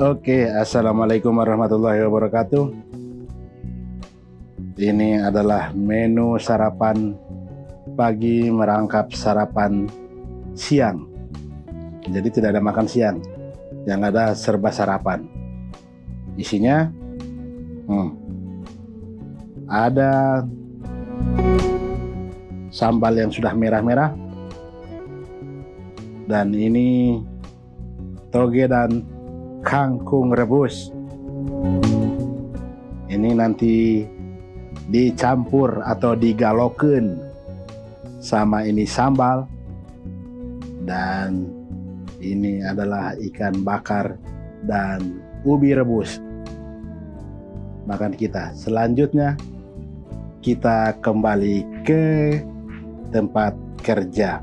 Oke, assalamualaikum warahmatullahi wabarakatuh. Ini adalah menu sarapan pagi merangkap sarapan siang. Jadi tidak ada makan siang, yang ada serba sarapan. Isinya ada sambal yang sudah merah-merah, dan ini toge dan kangkung rebus. Ini nanti dicampur atau digaloken sama ini sambal, dan ini adalah ikan bakar dan ubi rebus. Makan kita. Selanjutnya kita kembali ke tempat kerja.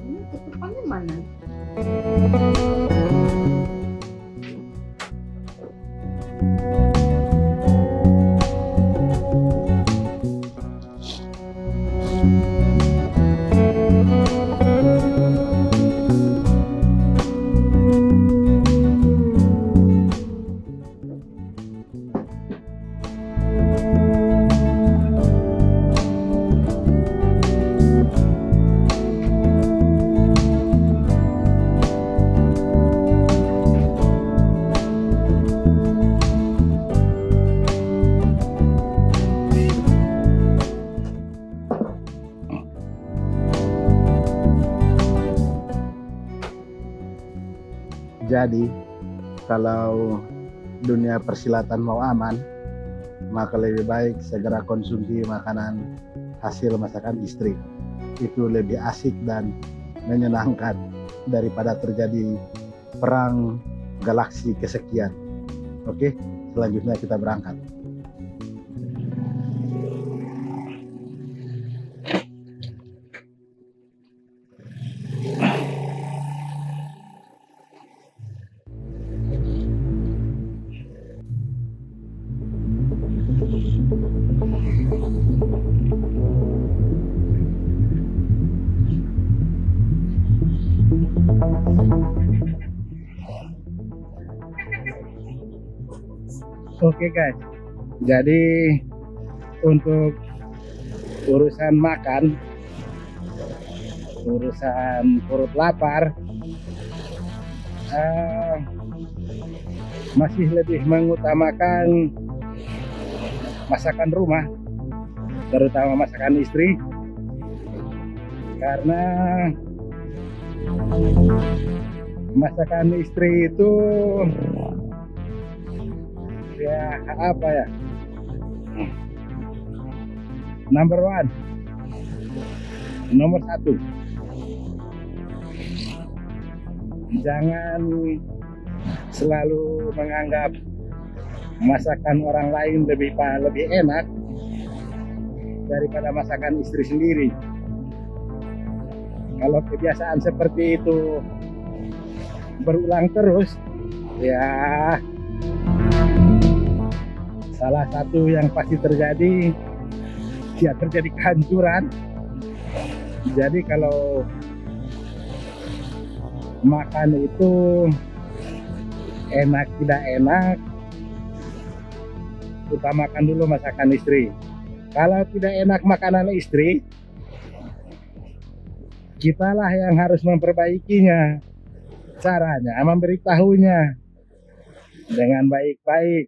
Ini tutupannya mana? Jadi kalau dunia persilatan mau aman, maka lebih baik segera konsumsi makanan hasil masakan istri. Itu lebih asik dan menyenangkan daripada terjadi perang galaksi kesekian. Oke, selanjutnya kita berangkat. Oke guys, jadi untuk urusan makan, urusan perut lapar, masih lebih mengutamakan masakan rumah, terutama masakan istri, karena masakan istri itu ya apa ya, number one, nomor satu. Jangan selalu menganggap masakan orang lain lebih enak daripada masakan istri sendiri. Kalau kebiasaan seperti itu berulang terus, ya salah satu yang pasti terjadi, ya terjadi kehancuran. Jadi kalau makan itu enak tidak enak, utamakan dulu masakan istri. Kalau tidak enak makanan istri, kitalah yang harus memperbaikinya. Caranya memberitahunya dengan baik-baik.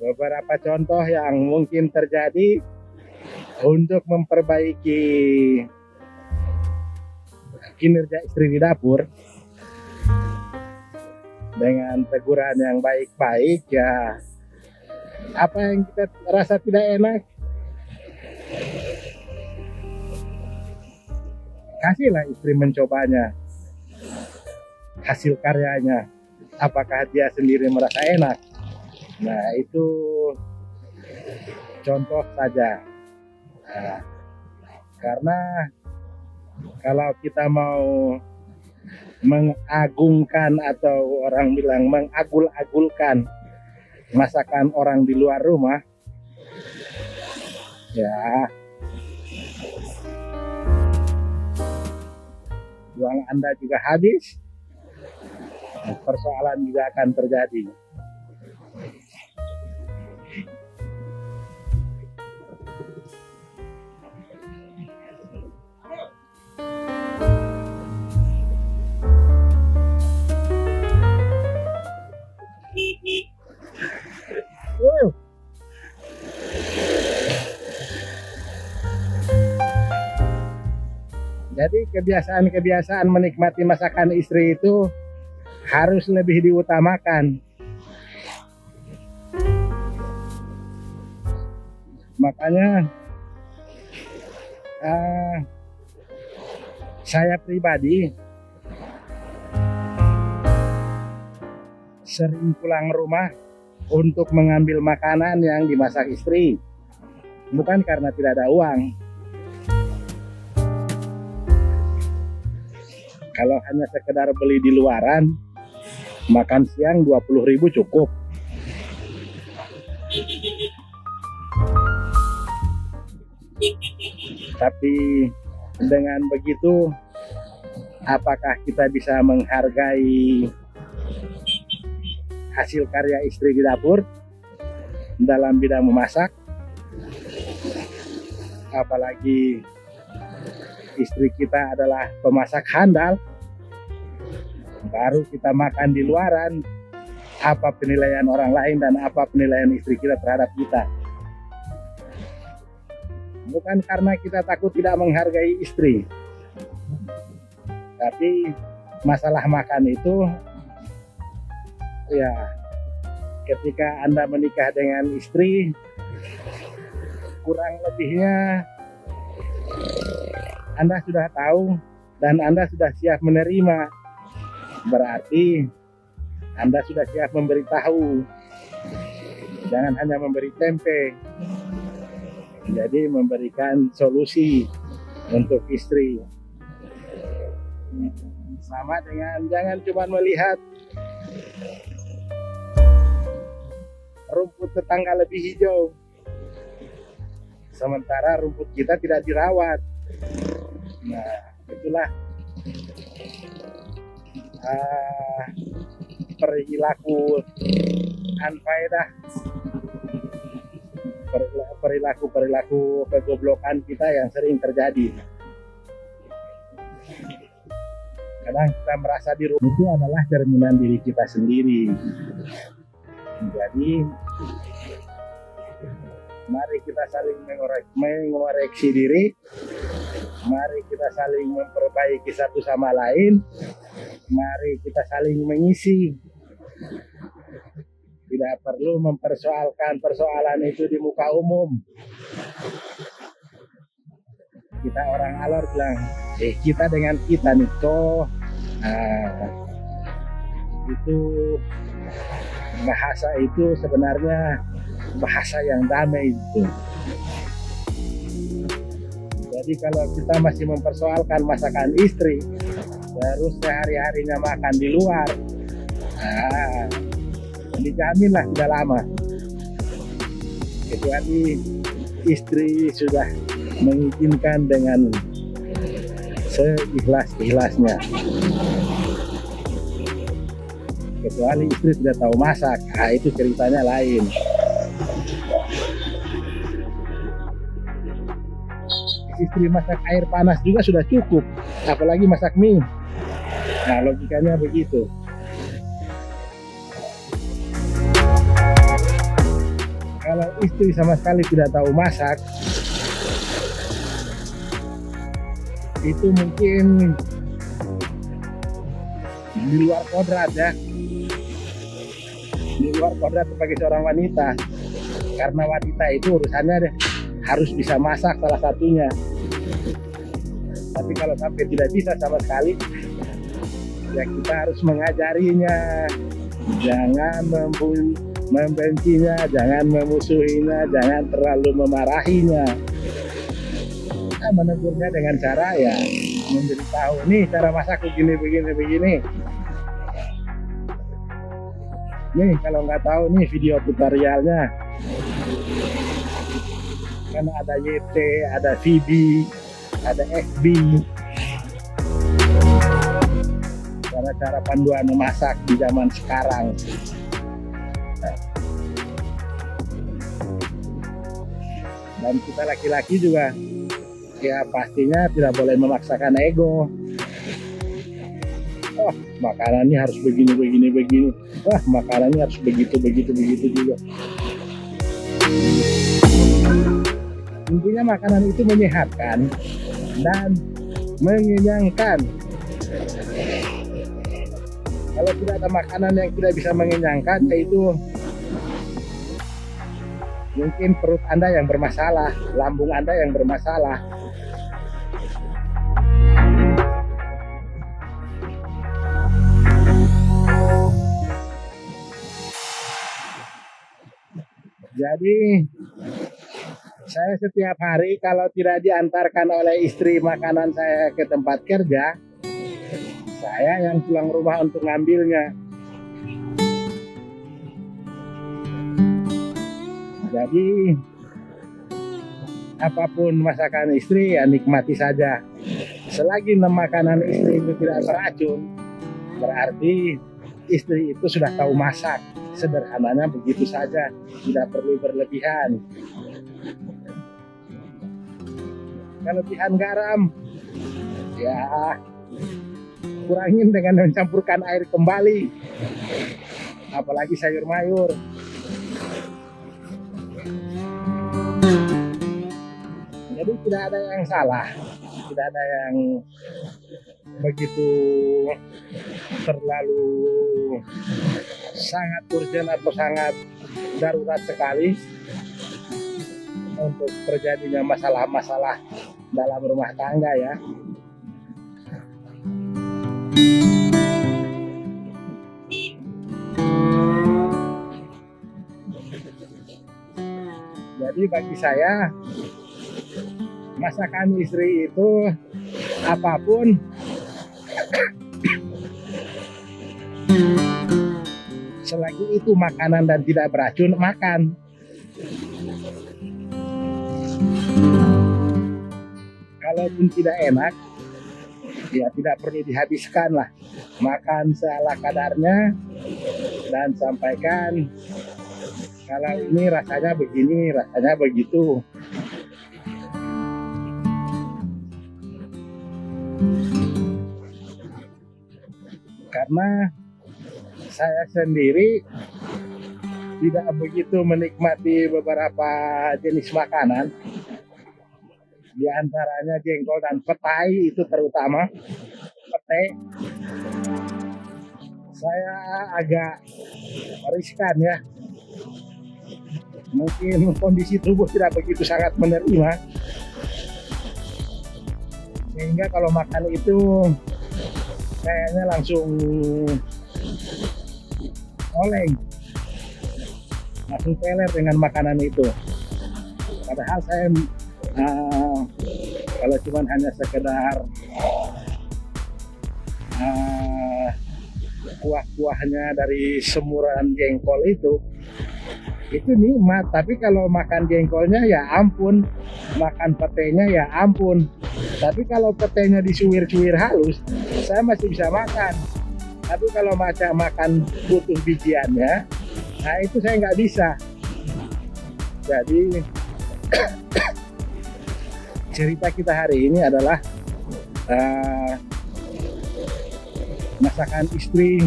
Beberapa contoh yang mungkin terjadi untuk memperbaiki kinerja istri di dapur dengan teguran yang baik-baik, ya apa yang kita rasa tidak enak, kasihlah istri mencobanya, hasil karyanya, apakah dia sendiri merasa enak. Nah, itu contoh saja. Nah, karena Kalau kita mau mengagungkan atau orang bilang mengagul-agulkan masakan orang di luar rumah, ya uang Anda juga habis, persoalan juga akan terjadi. Jadi kebiasaan-kebiasaan menikmati masakan istri itu harus lebih diutamakan. Makanya saya pribadi sering pulang rumah untuk mengambil makanan yang dimasak istri. Bukan karena tidak ada uang. Kalau hanya sekedar beli di luaran, makan siang 20.000 cukup. Tapi dengan begitu, apakah kita bisa menghargai hasil karya istri di dapur dalam bidang memasak? Apalagi istri kita adalah pemasak handal, baru kita makan di luaran, apa penilaian orang lain dan apa penilaian istri kita terhadap kita. Bukan karena kita takut tidak menghargai istri, tapi masalah makan itu, ya ketika Anda menikah dengan istri, kurang lebihnya Anda sudah tahu dan Anda sudah siap menerima. Berarti Anda sudah siap memberitahu. Jangan hanya memberi tempe. Jadi memberikan solusi untuk istri. Sama dengan jangan cuma melihat rumput tetangga lebih hijau, sementara rumput kita tidak dirawat. Nah, itulah perilaku anfaedah, perilaku kegoblokan kita yang sering terjadi. Kadang kita merasa di rumah itu adalah cerminan diri kita sendiri. Jadi mari kita saling mengoreksi diri, mari kita saling memperbaiki satu sama lain, mari kita saling mengisi. Tidak perlu mempersoalkan persoalan itu di muka umum. Kita orang alor bilang, kita dengan kita nih toh. Itu bahasa itu sebenarnya bahasa yang damai itu. Jadi kalau kita masih mempersoalkan masakan istri, terus sehari-harinya makan di luar, dijaminlah tidak lama. Kecuali istri sudah mengizinkan dengan seikhlas-ikhlasnya. Kecuali istri tidak tahu masak, itu ceritanya lain. Istri masak air panas juga sudah cukup, apalagi masak mie. Nah, logikanya begitu. Kalau istri sama sekali tidak tahu masak, itu mungkin di luar kodrat ya. Di luar kodrat sebagai seorang wanita. Karena wanita itu urusannya harus bisa masak salah satunya. Tapi kalau sampai tidak bisa sama sekali, ya kita harus mengajarinya. Jangan membencinya, jangan memusuhinya, jangan terlalu memarahinya. Menegurnya dengan cara ya menjadi tahu nih cara masak begini. Nih kalau nggak tahu nih video tutorialnya, karena ada YT, ada VB, ada FB, cara-cara panduan memasak di zaman sekarang. Dan kita laki-laki juga ya pastinya tidak boleh memaksakan ego. Oh, makanannya harus begini. Wah, makanannya harus begitu juga. Intinya makanan itu menyehatkan dan mengenyangkan. Kalau tidak ada makanan yang tidak bisa mengenyangkan, yaitu mungkin perut Anda yang bermasalah, lambung Anda yang bermasalah. Jadi saya setiap hari kalau tidak diantarkan oleh istri makanan saya ke tempat kerja, saya yang pulang rumah untuk ngambilnya. Jadi apapun masakan istri ya nikmati saja. Selagi makanan istri itu tidak beracun, berarti istri itu sudah tahu masak. Sederhananya begitu saja, tidak perlu berlebihan. Kelebihan garam, ya kurangin dengan mencampurkan air kembali, apalagi sayur mayur. Jadi tidak ada yang salah, tidak ada yang begitu terlalu sangat urgent atau sangat darurat sekali untuk terjadinya masalah-masalah dalam rumah tangga ya. Jadi bagi saya masakan istri itu apapun selagi itu makanan dan tidak beracun, makan. Kalaupun tidak enak, ya tidak perlu dihabiskan lah. Makan seala kadarnya dan sampaikan kalau ini rasanya begini, rasanya begitu. Karena saya sendiri tidak begitu menikmati beberapa jenis makanan, di antaranya jengkol dan petai, itu terutama petai. Saya agak riskan ya, mungkin kondisi tubuh tidak begitu sangat menerima, sehingga kalau makan itu kayaknya langsung oleng, langsung peler dengan makanan itu. Padahal saya kalau cuma hanya sekedar kuah-kuahnya dari semuran jengkol itu nikmat. Tapi kalau makan jengkolnya ya ampun, makan petainya ya ampun. Tapi kalau petainya disuwir-suwir halus, saya masih bisa makan. Tapi kalau makan butuh bijiannya, nah itu saya nggak bisa. Jadi cerita kita hari ini adalah masakan istri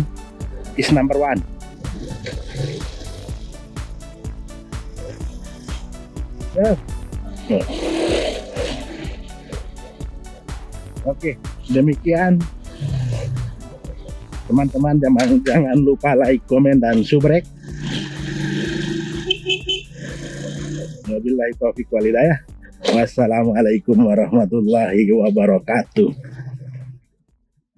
is number one. Oke, demikian teman-teman, jangan lupa like, komen, dan subrek. Wabillahi taufiq wal hidayah. Wassalamualaikum warahmatullahi wabarakatuh.